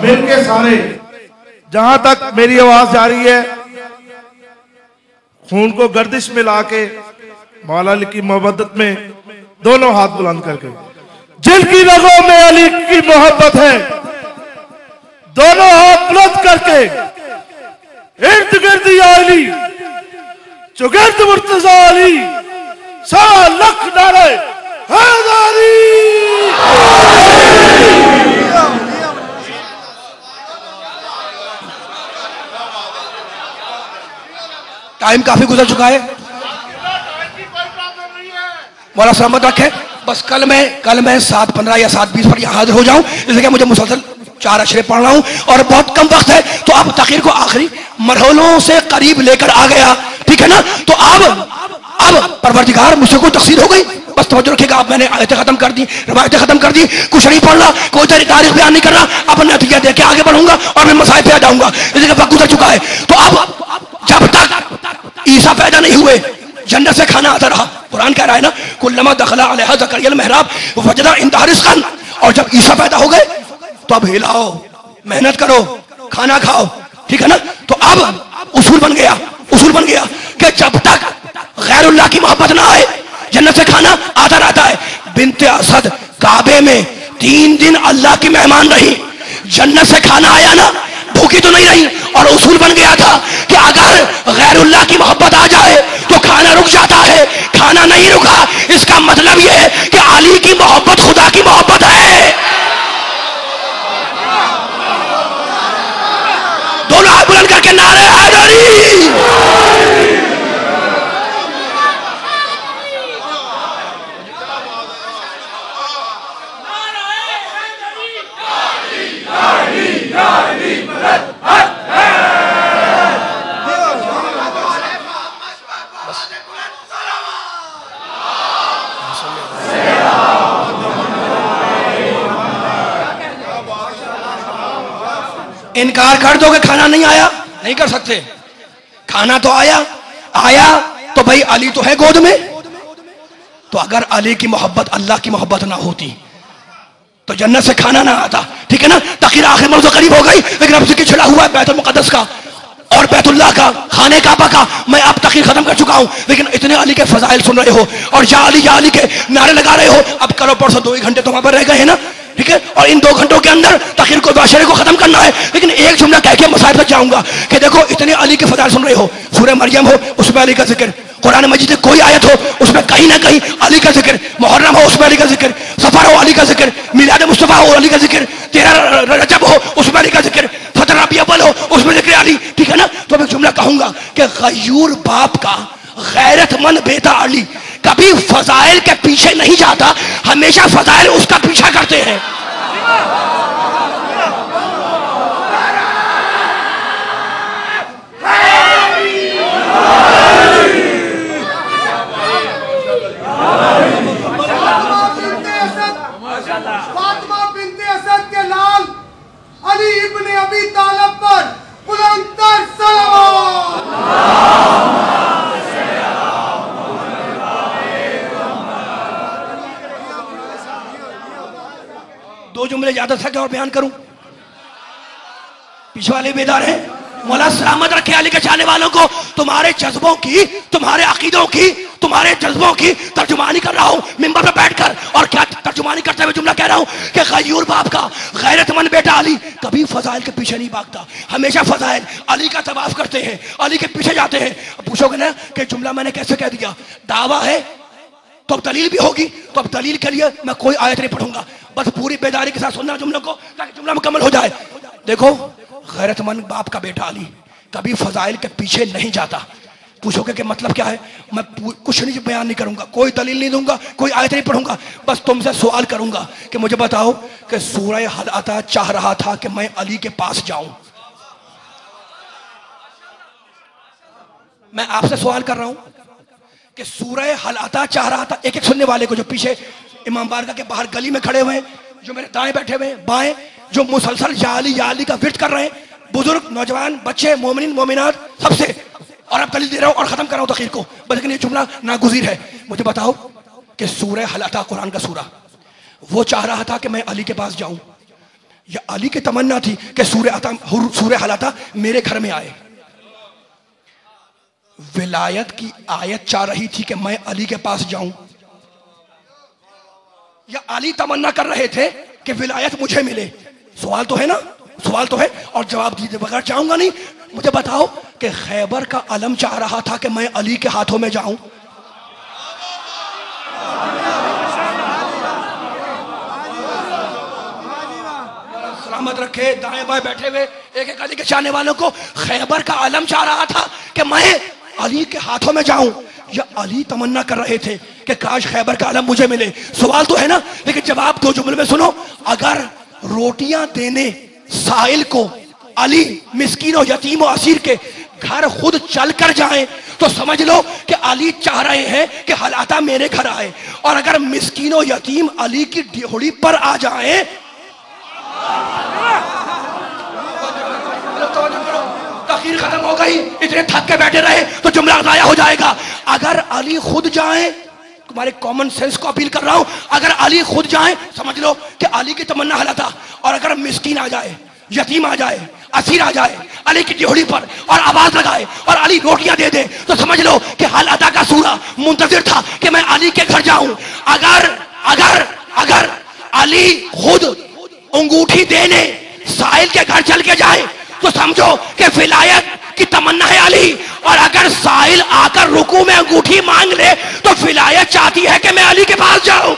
مل کے سارے، جہاں تک میری آواز جا رہی ہے، خون کو گردش میں لا کے مولا علی کی محبت میں دونوں ہاتھ بلند کر کے، جن کی رگوں میں علی کی محبت ہے، دونوں ہاتھ بلند کر کے ارد گرد یا علی، چگرد مرتضی علی، 100 لاکھ نعرے حیدری. ٹائم کافی گزر چکا ہے، مولا سلامت رکھے. بس کل میں 7:15 یا 7:20 پر یہاں حاضر ہو جاؤں، اس لیے کہ مجھے مسلسل 4 اشرے پڑھ رہا ہوں اور بہت کم وقت ہے، تو اب تقریر کو آخری مرحلوں سے قریب لے کر آ گیا، ٹھیک ہے نا؟ تو اب پروردگار مجھ سے کوئی تقصیر ہو گئی؟ بس توجہ رکھے گا، اب میں نے آیتیں ختم کر دی، روایتیں ختم کر دی، کچھ نہیں پڑھ رہا، کوئی تاریخ بیان نہیں کر رہا، اب نتیجہ دے کے آگے بڑھوں گا اور میں مسائل پہ آ جاؤں گا، اس لیے کہ وقت گزر چکا ہے۔ تو اب جب تک عیسیٰ پیدا نہیں ہوئے جنت سے کھانا آتا رہا، قرآن کہہ رہا ہے نا کلما دخل علیہا زکریا المحراب وجد عندہا رزقا، اور جب عیسیٰ پیدا ہو گئے تو اب ہلاؤ، محنت کرو، کھانا کھاؤ، ٹھیک ہے نا؟ تو اب اصول بن گیا کہ جب تک غیر اللہ کی محبت نہ آئے جنت سے کھانا آتا رہتا ہے۔ بنت اسد کعبے میں 3 دن اللہ کی مہمان رہی، جنت سے کھانا آیا نا، بھوکی تو نہیں رہی، اور اصول بن گیا تھا کہ اگر غیر اللہ کی محبت آ جائے تو کھانا رک جاتا ہے، کھانا نہیں رکا، اس کا مطلب یہ ہے کہ علی کی محبت خدا کی محبت ہے۔ دونوں ہاتھ بلند کر کے نعرے حیدری۔ انکار کر دو کہ کھانا نہیں آیا، نہیں کر سکتے، کھانا تو آیا تو بھائی علی تو ہے گود میں، تو اگر علی کی محبت اللہ کی محبت نہ ہوتی تو جنت سے کھانا نہ آتا، ٹھیک ہے نا؟ تقریر آخر مرز قریب ہو گئی، لیکن اب ذکر چھڑا ہوا ہے بیت المقدس کا اور بیت اللہ کا، خانہ کعبہ کا، میں اب تقریر ختم کر چکا ہوں، لیکن اتنے علی کے فضائل سن رہے ہو اور یا علی کے نعرے لگا رہے ہو، اب کرو پرسوں 2 ہی گھنٹے تو وہاں پر رہ گئے ہیں نا، ٹھیک ہے؟ اور ان 2 گھنٹوں کے اندر تقریر کو معاشرے کو ختم کرنا ہے، لیکن ایک جملہ کہہ کے مسائل تک جاؤں گا کہ دیکھو اتنے علی کے فضائل سن رہے ہو، سورہ مریم ہو اس میں علی کا ذکر، قرآن مجید میں کوئی آیت ہو اس میں کہیں نہ کہیں علی کا ذکر، محرم ہو اس میں علی کا ذکر، سفر ہو علی کا ذکر، میلاد مصطفیٰ ہو علی کا ذکر، 13 رجب ہو اس میں علی کا ذکر، فتح ربیع اول ہو اس میں ذکر علی، ٹھیک ہے نا؟ تو میں جملہ کہوں گا کہ غیور باپ کا غیرت مند بیٹا علی کبھی فضائل کے پیچھے نہیں جاتا، ہمیشہ فضائل اس کا پیچھا کرتے ہیں۔ فاطمہ بنت اسد کے لال علی ابن ابی طالب پر بلند تر صلوات۔ 2 جملے زیادہ تھا کہ اور بیان کروں؟ پیچھے والے بیدار ہیں؟ مولا سلامت رکھے علی کے چاہنے والوں کو، تمہارے جذبوں کی، تمہارے عقیدوں کی، تمہارے جذبوں کی ترجمانی کر رہا ہوں منبر پہ بیٹھ کر، اور کیا ترجمانی کرتے ہوئے جملہ کہہ رہا ہوں کہ غیور باپ کا غیرت مند بیٹا علی کبھی فضائل کے پیچھے نہیں بھاگتا، ہمیشہ فضائل علی کا طواف کرتے ہیں، علی کے پیچھے جاتے ہیں۔ پوچھو گے نا کہ جملہ میں نے کیسے کہہ دیا؟ دعویٰ ہے تو اب دلیل بھی ہوگی، تو اب دلیل کے لیے میں کوئی آیت نہیں پڑھوں گا، بس پوری بیداری کے ساتھ سننا جملوں کو تاکہ جملہ مکمل ہو جائے۔ دیکھو غیرت مند باپ کا بیٹا علی کبھی فضائل کے پیچھے نہیں جاتا۔ پوچھو گے کہ مطلب کیا ہے؟ میں کچھ نہیں بیان نہیں کروں گا، کوئی دلیل نہیں دوں گا، کوئی آیت نہیں پڑھوں گا، بس تم سے سوال کروں گا کہ مجھے بتاؤ کہ سورہ حل عطا چاہ رہا تھا کہ میں علی کے پاس جاؤں۔ میں آپ سے سوال کر رہا ہوں کہ سورہ حل عطا چاہ رہا تھا، ایک ایک سننے والے کو جو پیچھے امام بارگاہ کے باہر گلی میں کھڑے ہوئے ہیں، جو میرے دائیں بیٹھے ہوئے ہیں، بائیں، جو مسلسل یا علی کا ورد کر رہے ہیں، بزرگ، نوجوان، بچے، مومنین، مومنات، سب سے، اور اب دلیل دے رہا ہوں اور ختم کر رہا ہوں تقریر کو، لیکن یہ جملہ ناگزیر ہے۔ مجھے بتاؤ کہ سورہ حل عطا قرآن کا سورہ، وہ چاہ رہا تھا کہ میں علی کے پاس جاؤں، یا علی کی تمنا تھی کہ سورہ حل عطا میرے گھر میں آئے؟ ولایت کی آیت چاہ رہی تھی کہ میں علی کے پاس جاؤں، یا علی تمنا کر رہے تھے کہ ولایت مجھے ملے؟ سوال تو ہے نا، سوال تو ہے، اور جواب دیے بغیر چاہوں گا نہیں۔ مجھے بتاؤ کہ خیبر کا علم چاہ رہا تھا کہ میں علی کے ہاتھوں میں جاؤں؟ سلامت رکھے دائیں بائیں بیٹھے ہوئے ایک ایک علی کے چاہنے والوں کو، خیبر کا علم چاہ رہا تھا کہ میں علی کے ہاتھوں میں جاؤں، یا علی تمنا کر رہے تھے کہ کاش خیبر کا علم مجھے ملے؟ سوال تو ہے نا، لیکن جواب دو جملے میں سنو. اگر روٹیاں دینے سائل کو علی مسکین و یتیم و اسیر کے گھر خود چل کر جائیں تو سمجھ لو کہ علی چاہ رہے ہیں کہ حالاتہ میرے گھر آئے. اور اگر مسکین و یتیم علی کی ڈھیوڑی پر آ جائیں، تاخیر ختم ہو گئی، اتنے تھک کے بیٹھے رہے تو جملہ ضائع ہو جائے گا. اگر علی خود جائیں، تمہارے کامن سینس کو اپیل کر رہا ہوں، اگر علی خود جائیں سمجھ لو کہ علی کی تمنا حالاتہ. اور اگر مسکین آ جائے، یتیم آ جائے، اسیر آ جائے علی کی ڈھیوڑی پر اور آواز لگائے اور علی روٹیاں دے دے تو سمجھ لو کہ حال ادا کا سورہ منتظر تھا کہ میں علی کے گھر جاؤں. اگر اگر اگر علی خود انگوٹھی دینے سائل کے گھر چل کے جائے تو سمجھو کہ ولایت کی تمنا ہے علی. اور اگر سائل آ کر رکوع میں انگوٹھی مانگ لے تو ولایت چاہتی ہے کہ میں علی کے پاس جاؤں.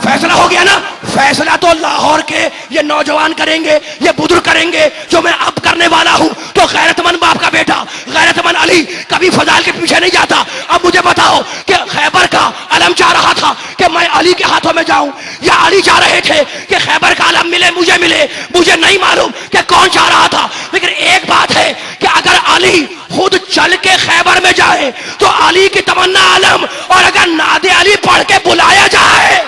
فیصلہ ہو گیا نا؟ فیصلہ تو لاہور کے یہ نوجوان کریں گے، یہ بزرگ کریں گے جو میں اب کرنے والا ہوں. تو غیرت مند باپ کا بیٹا غیرت مند علی کبھی فضائل کے پیچھے نہیں جاتا. اب مجھے بتاؤ کہ خیبر کا علم چاہ رہا تھا کہ میں علی کے ہاتھوں میں جاؤں، یا علی چاہ رہے تھے کہ خیبر کا علم ملے ملے؟ مجھے نہیں معلوم کہ کون چاہ رہا تھا، لیکن ایک بات ہے کہ اگر علی خود چل کے خیبر میں جائے تو علی کی تمنا علم، اور اگر ناد علی پڑھ کے بلایا جائے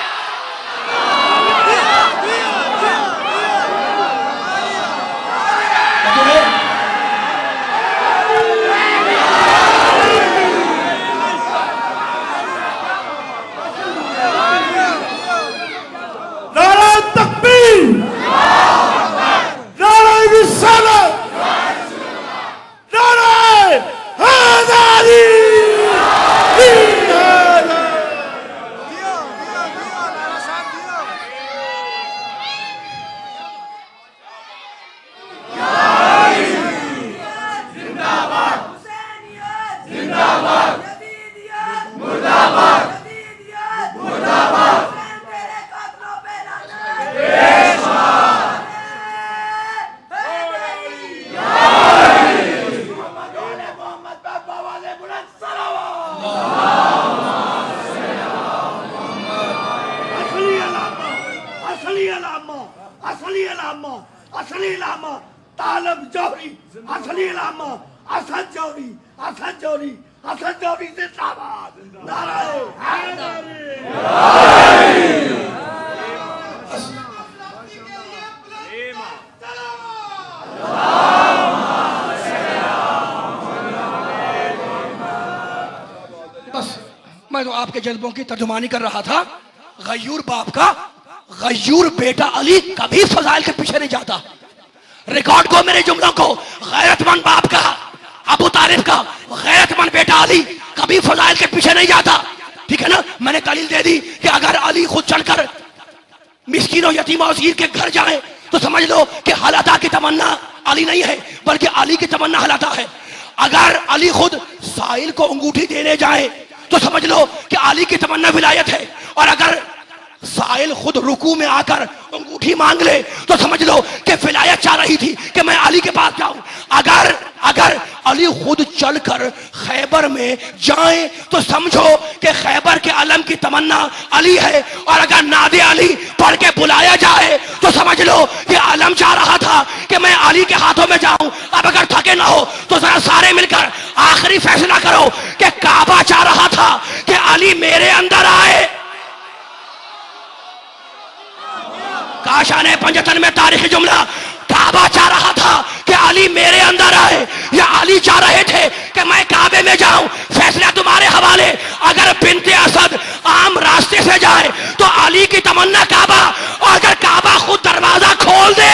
میں تو آپ کے جذبوں کی ترجمانی کر رہا تھا. غیور باپ کا غیور بیٹا علی کبھی فضائل کے پیچھے نہیں جاتا. ریکارڈ کو میرے جملوں کو، غیرت مند باپ کا ابو طالب کا غیرت مند بیٹا علی کبھی فضائل کے پیچھے نہیں جاتا. ٹھیک ہے نا؟ میں نے دلیل دے دی کہ اگر علی خود چل کر مسکین و یتیم و اسیر کے گھر جائیں تو سمجھ لو کہ حالاتہ کی تمنا علی نہیں ہے بلکہ علی کی تمنا حالاتہ ہے. اگر علی خود سائل کو انگوٹھی دینے جائے تو سمجھ لو کہ علی کی تمنا ولایت ہے. اور اگر سائل خود رکوع میں آ کر انگوٹھی مانگ لے تو سمجھ لو کہ ولایت چاہ رہی تھی کہ میں علی کے پاس جاؤں. اگر علی خود چل کر خیبر میں جائیں تو سمجھو کہ خیبر کے علم کی تمنا علی ہے. اور اگر ناد علی پڑھ کے بلایا جائے تو سمجھ لو کہ علم چاہ رہا تھا کہ میں علی کے ہاتھوں میں جاؤں. اب اگر تھکے نہ ہو تو ذرا سارے مل کر آخری فیصلہ کرو کہ کعبہ چاہ رہا تھا کہ علی میرے اندر آئے. کاشانے پنجتن میں تاریخی جملہ، کعبہ چاہ رہا تھا کہ علی میرے اندر آئے یا علی چاہ رہے تھے کہ میں کعبے میں جاؤں؟ فیصلہ تمہارے حوالے. اگر بنت اسد عام راستے سے جائے تو علی کی تمنا کعبہ، اور اگر کعبہ خود دروازہ کھول دے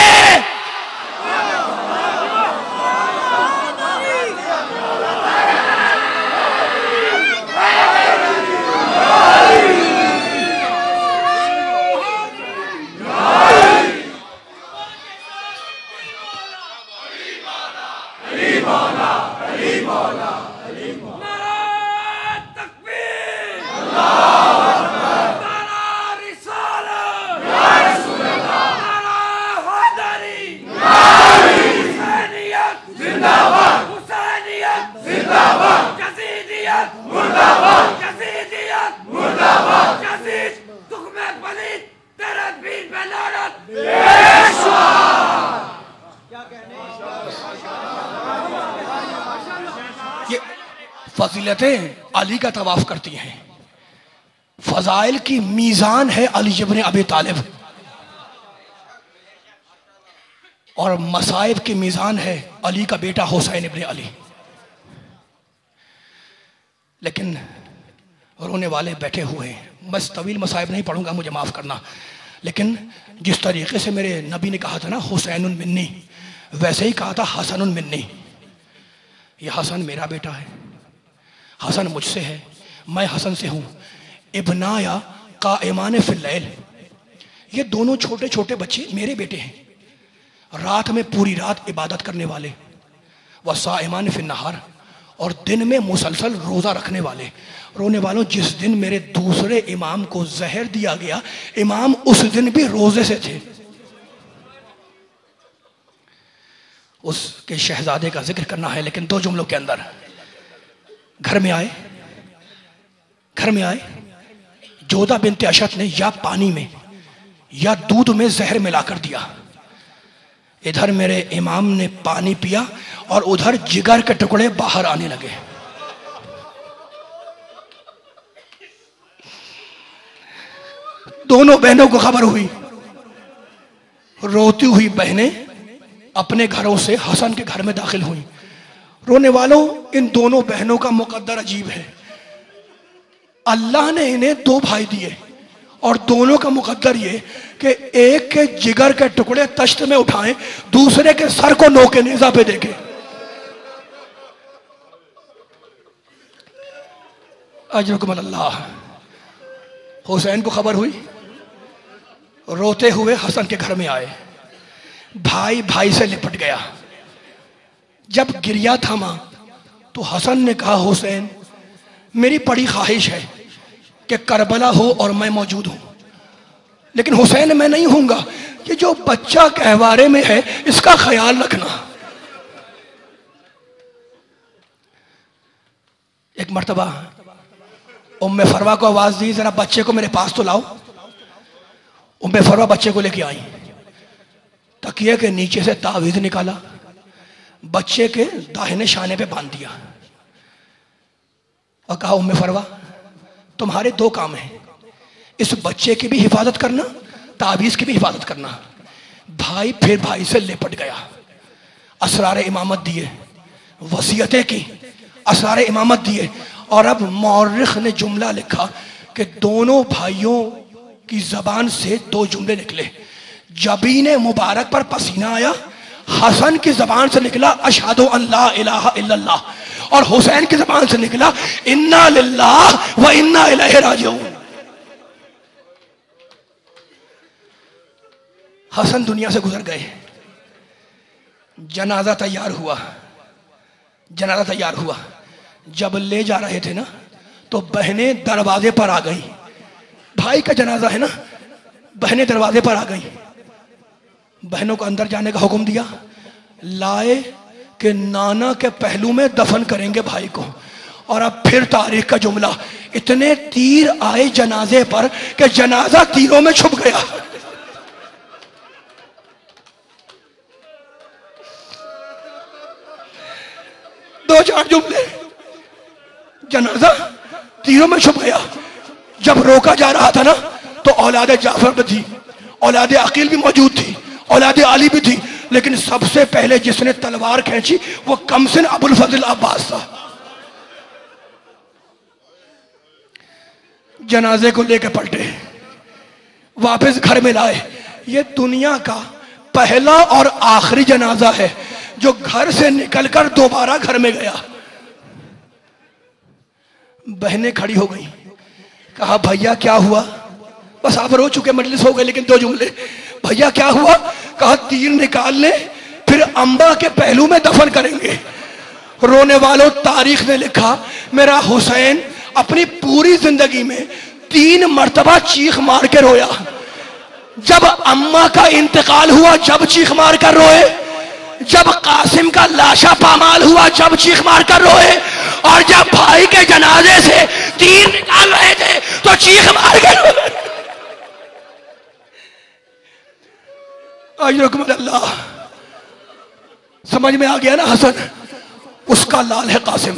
اللہ فضیلتیں علی کا طواف کرتی ہیں، فضائل کی میزان ہے علی ابن ابی طالب، اور مصائب کی میزان ہے علی کا بیٹا حسین ابن علی. لیکن رونے والے بیٹھے ہوئے ہیں. بس طویل مصائب نہیں پڑھوں گا، مجھے معاف کرنا، لیکن جس طریقے سے میرے نبی نے کہا تھا نا حسین منی، ویسے ہی کہا تھا حسن منی. یہ حسن میرا بیٹا ہے، حسن مجھ سے ہے، میں حسن سے ہوں. ابنایا قائمان فی اللیل، یہ دونوں چھوٹے چھوٹے بچے میرے بیٹے ہیں، رات میں پوری رات عبادت کرنے والے. وصائمان فی النہار، اور دن میں مسلسل روزہ رکھنے والے. رونے والوں، جس دن میرے دوسرے امام کو زہر دیا گیا، امام اس دن بھی روزے سے تھے. اس کے شہزادے کا ذکر کرنا ہے، لیکن دو جملوں کے اندر. گھر میں آئے جودہ بنت اشت نے یا پانی میں یا دودھ میں زہر ملا کر دیا. ادھر میرے امام نے پانی پیا اور ادھر جگر کے ٹکڑے باہر آنے لگے. دونوں بہنوں کو خبر ہوئی. روتی ہوئی بہنیں اپنے گھروں سے حسن کے گھر میں داخل ہوئیں. رونے والوں، ان دونوں بہنوں کا مقدر عجیب ہے. اللہ نے انہیں دو بھائی دیے، اور دونوں کا مقدر یہ کہ ایک کے جگر کے ٹکڑے تشت میں اٹھائیں، دوسرے کے سر کو نوکے نیزہ پہ دے کے. اجرکم اللہ. حسین کو خبر ہوئی، روتے ہوئے حسن کے گھر میں آئے. بھائی بھائی سے لپٹ گیا. جب گریا تھما تو حسن نے کہا حسین میری بڑی خواہش ہے کہ کربلا ہو اور میں موجود ہوں، لیکن حسین میں نہیں ہوں گا، کہ جو بچہ گہوارے میں ہے اس کا خیال رکھنا. ایک مرتبہ ام فروا کو آواز دی ذرا بچے کو میرے پاس تو لاؤ. ام فروا بچے کو لے کے آئی، تکیے کے نیچے سے تعویذ نکالا، بچے کے داہنے شانے پہ باندھ دیا اور کہا ام فروا تمہارے دو کام ہیں، اس بچے کی بھی حفاظت کرنا، تعویذ کی بھی حفاظت کرنا. بھائی پھر بھائی سے لپٹ گیا. اسرار امامت دیے، وصیتیں کی، اسرار امامت دیے. اور اب مورخ نے جملہ لکھا کہ دونوں بھائیوں کی زبان سے دو جملے نکلے. جبین مبارک پر پسینہ آیا. حسن کی زبان سے نکلا اشہد ان لا الہ الا اللہ، اور حسین کی زبان سے نکلا انا للہ و انا الیہ راجعون. حسن دنیا سے گزر گئے. جنازہ تیار ہوا. جب لے جا رہے تھے نا تو بہنیں دروازے پر آ گئیں. بھائی کا جنازہ ہے نا، بہنیں دروازے پر آ گئیں. بہنوں کو اندر جانے کا حکم دیا. لائے کہ نانا کے پہلو میں دفن کریں گے بھائی کو. اور اب پھر تاریخ کا جملہ، اتنے تیر آئے جنازے پر کہ جنازہ تیروں میں چھپ گیا. دو چار جملے، جنازہ تیروں میں چھپ گیا. جب روکا جا رہا تھا نا تو اولاد جعفر بھی تھی، اولاد عقیل بھی موجود تھی، اولاد علی بھی تھی، لیکن سب سے پہلے جس نے تلوار کھینچی وہ کمسن ابو الفضل عباس تھا. جنازے کو لے کے پلٹے، واپس گھر میں لائے. یہ دنیا کا پہلا اور آخری جنازہ ہے جو گھر سے نکل کر دوبارہ گھر میں گیا. بہنیں کھڑی ہو گئی. کہا بھیا کیا ہوا؟ بس آپ رو چکے، مجلس ہو گئے، لیکن دو جملے. بھیا کیا ہوا؟ کہا تیر نکال لیں پھر امبا کے پہلو میں دفن کریں گے. رونے والوں، تاریخ نے لکھا میرا حسین اپنی پوری زندگی میں 3 مرتبہ چیخ مار کے رویا. جب اماں کا انتقال ہوا جب چیخ مار کر روئے، جب قاسم کا لاشا پامال ہوا جب چیخ مار کر روئے، اور جب بھائی کے جنازے سے تیر نکال رہے تھے تو چیخ مار کر روئے. اجرکم اللہ. سمجھ میں آ گیا نا؟ حسن اس کا لال ہے قاسم.